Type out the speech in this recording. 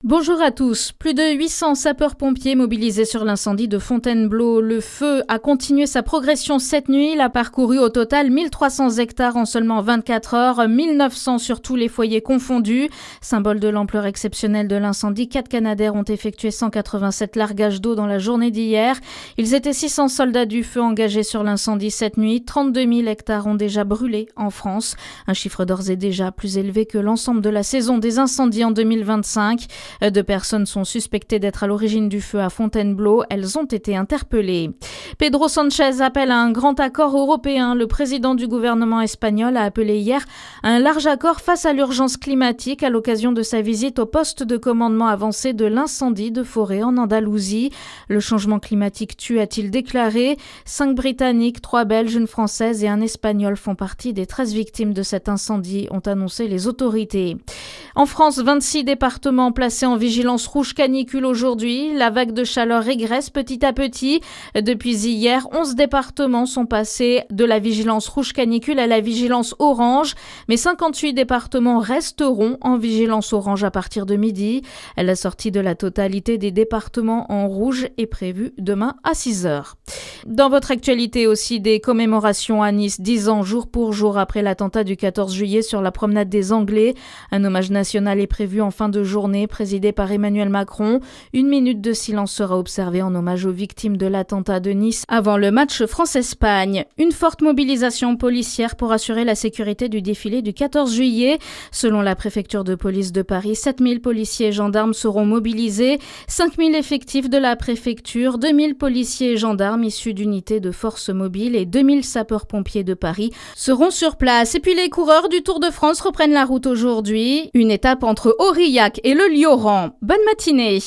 Bonjour à tous. Plus de 800 sapeurs-pompiers mobilisés sur l'incendie de Fontainebleau. Le feu a continué sa progression cette nuit. Il a parcouru au total 1300 hectares en seulement 24 heures, 1900 sur tous les foyers confondus. Symbole de l'ampleur exceptionnelle de l'incendie, 4 Canadair ont effectué 187 largages d'eau dans la journée d'hier. Ils étaient 600 soldats du feu engagés sur l'incendie cette nuit. 32 000 hectares ont déjà brûlé en France. Un chiffre d'ores et déjà plus élevé que l'ensemble de la saison des incendies en 2025. 2 personnes sont suspectées d'être à l'origine du feu à Fontainebleau. Elles ont été interpellées. Pedro Sánchez appelle à un grand accord européen. Le président du gouvernement espagnol a appelé hier à un large accord face à l'urgence climatique à l'occasion de sa visite au poste de commandement avancé de l'incendie de forêt en Andalousie. Le changement climatique tue, a-t-il déclaré. 5 Britanniques, 3 Belges, une Française et un Espagnol font partie des 13 victimes de cet incendie, ont annoncé les autorités. En France, 26 départements placés en vigilance rouge canicule aujourd'hui. La vague de chaleur régresse petit à petit. Depuis hier, 11 départements sont passés de la vigilance rouge canicule à la vigilance orange. Mais 58 départements resteront en vigilance orange à partir de midi. La sortie de la totalité des départements en rouge est prévue demain à 6 heures. Dans votre actualité aussi, des commémorations à Nice, 10 ans jour pour jour après l'attentat du 14 juillet sur la promenade des Anglais. Un hommage national est prévu en fin de journée, présidé par Emmanuel Macron. 1 minute de silence sera observée en hommage aux victimes de l'attentat de Nice avant le match France-Espagne. Une forte mobilisation policière pour assurer la sécurité du défilé du 14 juillet. Selon la préfecture de police de Paris, 7000 policiers et gendarmes seront mobilisés, 5000 effectifs de la préfecture, 2000 policiers et gendarmes issus d'unités de forces mobiles et 2000 sapeurs-pompiers de Paris seront sur place. Et puis les coureurs du Tour de France reprennent la route aujourd'hui. Une étape entre Aurillac et le Lioran. Bonne matinée.